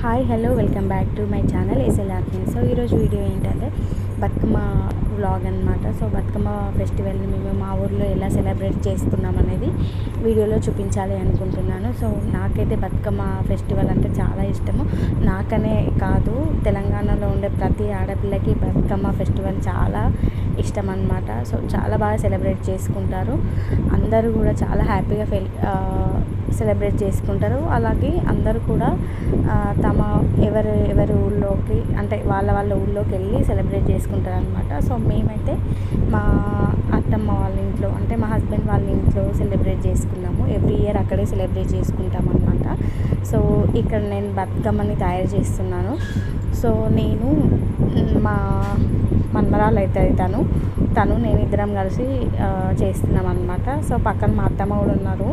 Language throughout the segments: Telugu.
Hi hello welcome back to my channel ఎస్ఎల్ఆర్ని. సో ఈరోజు వీడియో ఏంటంటే బతుకమ్మ వ్లాగ్ అనమాట. సో బతుకమ్మ ఫెస్టివల్ని మేము మా ఊర్లో ఎలా సెలబ్రేట్ చేసుకున్నాం అనేది వీడియోలో చూపించాలి అనుకుంటున్నాను. సో నాకైతే బతుకమ్మ ఫెస్టివల్ అంటే చాలా ఇష్టము. నాకనే కాదు, తెలంగాణలో ఉండే ప్రతి ఆడపిల్లకి బతుకమ్మ ఫెస్టివల్ చాలా ఇష్టం అన్నమాట. సో చాలా బాగా సెలబ్రేట్ చేసుకుంటారు. అందరూ కూడా చాలా హ్యాపీగా సెలబ్రేట్ చేసుకుంటారు. అలాగే అందరూ కూడా తమ ఎవరి ఊళ్ళోకి అంటే వాళ్ళ ఊళ్ళోకి వెళ్ళి సెలబ్రేట్ చేసుకుంటారు అనమాట. సో మేమైతే మా అత్తమ్మ వాళ్ళ ఇంట్లో అంటే మా హస్బెండ్ వాళ్ళ ఇంట్లో సెలబ్రేట్ చేసుకున్నాము. ఎవ్రీ ఇయర్ అక్కడే సెలబ్రేట్ చేసుకుంటాం అనమాట. సో ఇక్కడ నేను బతుకమ్మని తయారు చేస్తున్నాను. సో నేను మా మన్మరాలు అయితే తను నేను ఇద్దరం కలిసి చేస్తున్నాం అనమాట. సో పక్కన మా అత్తమ్మ కూడా ఉన్నారు.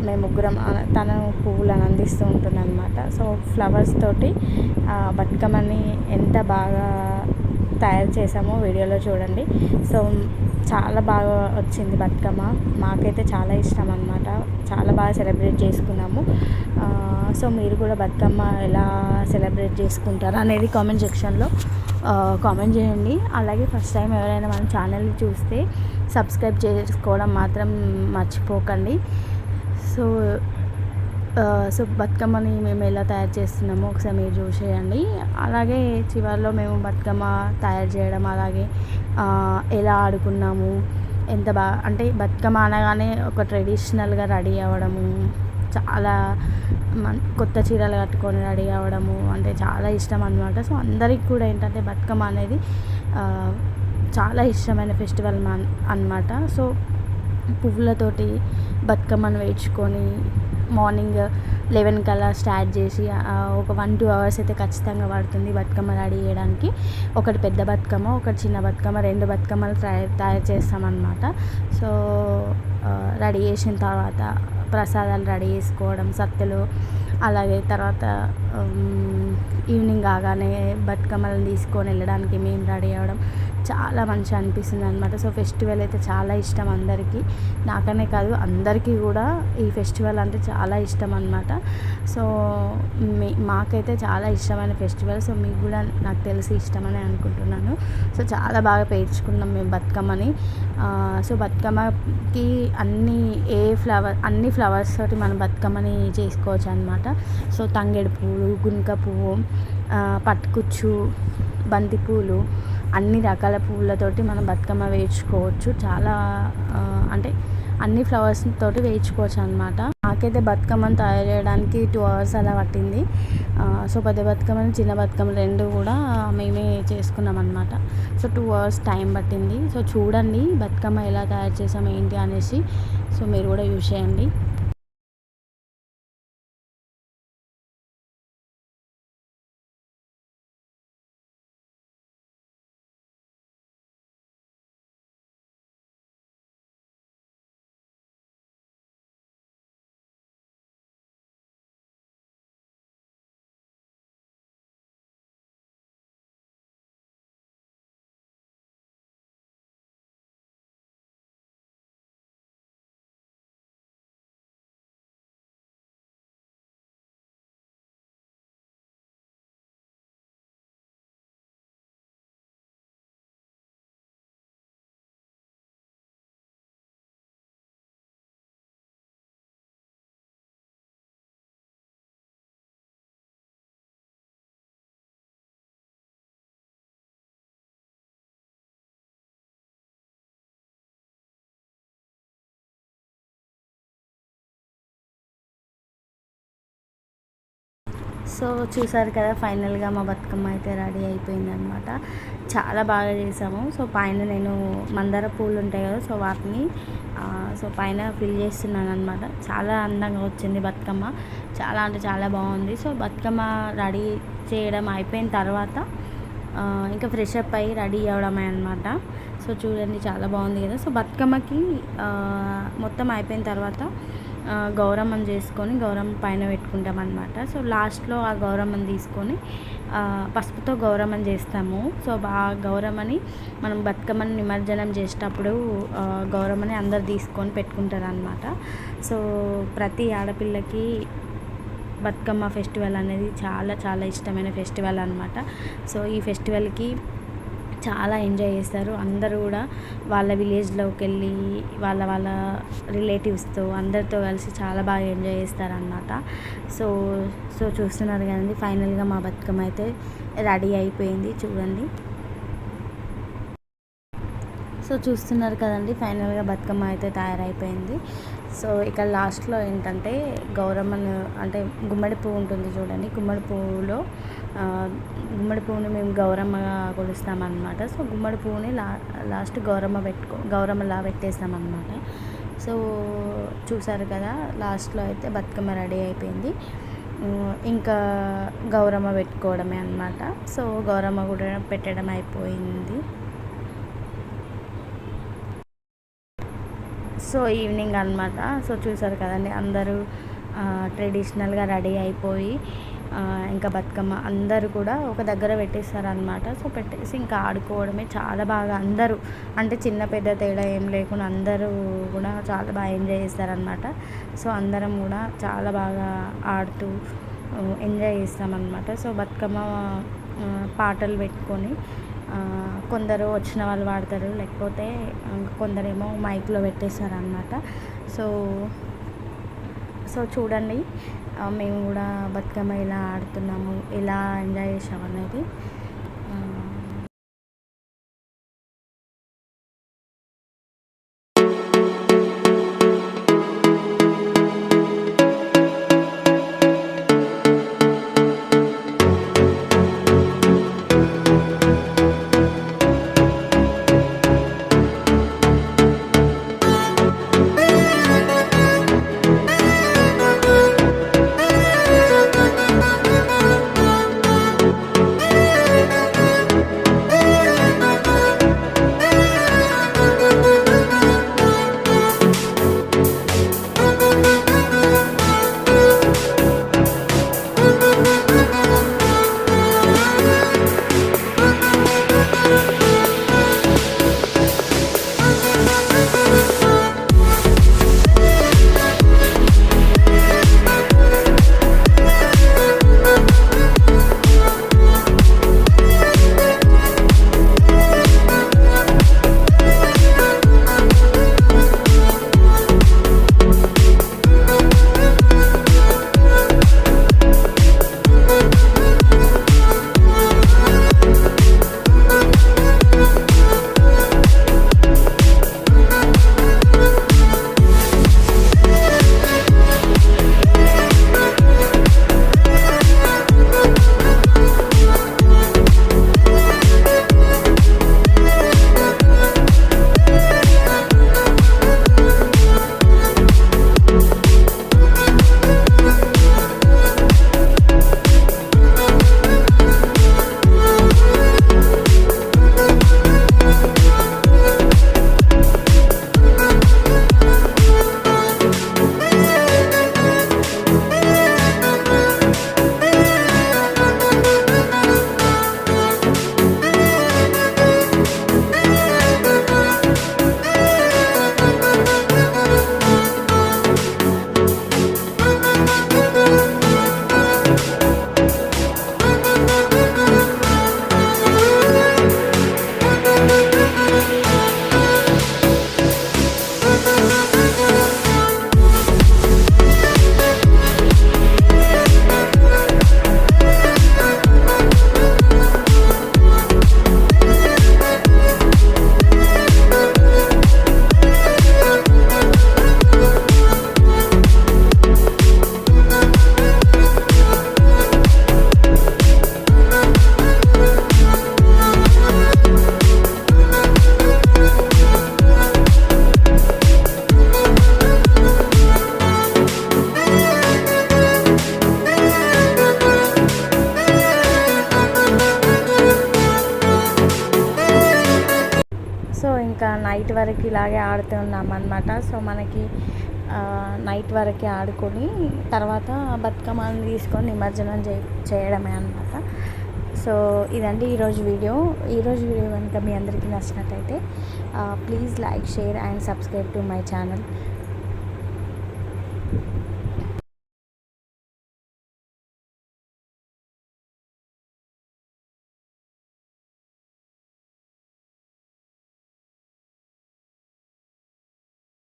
మేము ముగ్గురం తను పువ్వులను అందిస్తూ ఉంటుంది అనమాట. సో ఫ్లవర్స్ తోటి బతుకమ్మని ఎంత బాగా తయారు చేసామో వీడియోలో చూడండి. సో చాలా బాగా వచ్చింది బతుకమ్మ. మాకైతే చాలా ఇష్టం అనమాట. చాలా బాగా సెలబ్రేట్ చేసుకున్నాము. సో మీరు కూడా బతుకమ్మ ఎలా సెలబ్రేట్ చేసుకుంటారు అనేది కామెంట్ సెక్షన్లో కామెంట్ చేయండి. అలాగే ఫస్ట్ టైం ఎవరైనా మన ఛానల్ని చూస్తే సబ్స్క్రైబ్ చేసుకోవడం మాత్రం మర్చిపోకండి. సో బతుకమ్మని మేము ఎలా తయారు చేస్తున్నామో ఒకసారి మీరు చూసేయండి. అలాగే చివరిలో మేము బతుకమ్మ తయారు చేయడం, అలాగే ఎలా ఆడుకున్నాము, ఎంత బాగా అంటే బతుకమ్మ అనగానే ఒక ట్రెడిషనల్గా రెడీ అవ్వడము, చాలా కొత్త చీరలు కట్టుకొని రెడీ అవ్వడము అంటే చాలా ఇష్టం అన్నమాట. సో అందరికి కూడా ఏంటంటే బతుకమ్మ అనేది చాలా ఇష్టమైన ఫెస్టివల్ అన్నమాట. సో పువ్వులతోటి బతుకమ్మను వేయించుకొని మార్నింగ్ 11 కల్లా స్టార్ట్ చేసి ఒక 1-2 అవర్స్ అయితే ఖచ్చితంగా పడుతుంది బతుకమ్మ రెడీ చేయడానికి. ఒకటి పెద్ద బతుకమ్మ, ఒకటి చిన్న బతుకమ్మ, 2 బతుకమ్మలు తయారు చేస్తామన్నమాట. సో రెడీ చేసిన తర్వాత ప్రసాదాలు రెడీ చేసుకోవడం, సత్తెలు, అలాగే తర్వాత ఈవినింగ్ కాగానే బతుకమ్మలను తీసుకొని వెళ్ళడానికి మేము రెడీ అవ్వడం చాలా మంచిగా అనిపిస్తుంది అనమాట. సో ఫెస్టివల్ అయితే చాలా ఇష్టం అందరికీ, నాకనే కాదు అందరికీ కూడా ఈ ఫెస్టివల్ అంటే చాలా ఇష్టం అనమాట. సో మాకైతే చాలా ఇష్టమైన ఫెస్టివల్. సో మీకు కూడా నాకు తెలిసి ఇష్టమని అనుకుంటున్నాను. సో చాలా బాగా పేర్చుకున్నాం మేము బతుకమ్మని. సో బతుకమ్మకి అన్ని ఫ్లవర్స్ తోటి మనం బతుకమ్మని చేసుకోవచ్చు అనమాట. సో తంగేడు పువ్వులు, గునుక పువ్వు, పట్టుకుచ్చు, బంతి పూలు, అన్ని రకాల పువ్వులతోటి మనం బతుకమ్మ వేయించుకోవచ్చు. చాలా అంటే అన్ని ఫ్లవర్స్ తోటి వేయించుకోవచ్చు అనమాట. నాకైతే బతుకమ్మను తయారు చేయడానికి 2 అవర్స్ అలా పట్టింది. సో పెద్ద బతుకమ్మని చిన్న బతుకమ్మ 2 కూడా మేమే చేసుకున్నాం అనమాట. సో 2 అవర్స్ టైం పట్టింది. సో చూడండి బతుకమ్మ ఎలా తయారు చేసాం ఏంటి అనేసి. సో మీరు కూడా యూజ్ చేయండి. సో చూసారు కదా, ఫైనల్గా మా బతుకమ్మ అయితే రెడీ అయిపోయిందనమాట. చాలా బాగా చేసాము. సో పైన నేను మందార పూలు ఉంటాయి కదా, సో వాటిని పైన ఫిల్ చేస్తున్నాను అనమాట. చాలా అందంగా వచ్చింది బతుకమ్మ, చాలా అంటే చాలా బాగుంది. సో బతుకమ్మ రెడీ చేయడం అయిపోయిన తర్వాత ఇంకా ఫ్రెష్ అప్ అయ్యి రెడీ అవ్వడమే అనమాట. సో చూడండి చాలా బాగుంది కదా. సో బతుకమ్మకి మొత్తం అయిపోయిన తర్వాత గౌరమ్మని చేసుకొని గౌరమ్మ పైన పెట్టుకుంటాం అనమాట. సో లాస్ట్లో ఆ గౌరమ్మని తీసుకొని పసుపుతో గౌరమ్మని చేస్తాము. సో గౌరమ్మని మనం బతుకమ్మని నిమజ్జనం చేసేటప్పుడు గౌరమ్మని అందరు తీసుకొని పెట్టుకుంటారు అనమాట. సో ప్రతి ఆడపిల్లకి బతుకమ్మ ఫెస్టివల్ అనేది చాలా చాలా ఇష్టమైన ఫెస్టివల్ అనమాట. సో ఈ ఫెస్టివల్కి చాలా ఎంజాయ్ చేస్తారు అందరూ కూడా. వాళ్ళ విలేజ్లోకి వెళ్ళి వాళ్ళ వాళ్ళ రిలేటివ్స్తో అందరితో కలిసి చాలా బాగా ఎంజాయ్ చేస్తారనమాట. సో సో చూస్తున్నారు కదండి, ఫైనల్గా మా బతుకమ్మ అయితే రెడీ అయిపోయింది చూడండి. సో చూస్తున్నారు కదండి, ఫైనల్గా బతుకమ్మ అయితే తయారైపోయింది. సో ఇక్కడ లాస్ట్లో ఏంటంటే గౌరమ్మను అంటే గుమ్మడి పువ్వు ఉంటుంది చూడండి, గుమ్మడి పువ్వుని మేము గౌరమ్మగా కొలుస్తామన్నమాట. సో గుమ్మడి పువ్వుని లాస్ట్ గౌరమ్మలా పెట్టేస్తామన్నమాట. సో చూసారు కదా, లాస్ట్లో అయితే బతుకమ్మ రెడీ అయిపోయింది. ఇంకా గౌరమ్మ పెట్టుకోవడమే అన్నమాట. సో గౌరమ్మ కూడా పెట్టడం అయిపోయింది. సో ఈవినింగ్ అనమాట. సో చూసారు కదండి, అందరూ ట్రెడిషనల్గా రెడీ అయిపోయి ఇంకా బతుకమ్మ అందరూ కూడా ఒక దగ్గర పెట్టేస్తారనమాట. సో పెట్టేసి ఇంకా ఆడుకోవడమే. చాలా బాగా అందరూ అంటే చిన్న పెద్ద తేడా ఏం లేకుండా అందరూ కూడా చాలా బాగా ఎంజాయ్ చేస్తారనమాట. సో అందరం కూడా చాలా బాగా ఆడుతూ ఎంజాయ్ చేస్తామన్నమాట. సో బతుకమ్మ పాటలు పెట్టుకొని కొందరు వచ్చిన వాళ్ళు పాడతారు, లేకపోతే కొందరేమో మైక్లో పెట్టేస్తారనమాట. సో సో చూడండి, మేము కూడా బతుకమ్మ ఎలా ఆడుతున్నాము, ఎలా ఎంజాయ్ చేసాము అనేది. ఇంకా నైట్ వరకు ఇలాగే ఆడుతూ ఉన్నాం అన్నమాట. సో మనకి నైట్ వరకే ఆడుకొని తర్వాత బతుకమ్మని తీసుకొని నిమజ్జనం చేయడమే అన్నమాట. సో ఇదండి ఈరోజు వీడియో కనుక మీ అందరికీ నచ్చినట్టయితే please like, share and subscribe to my channel.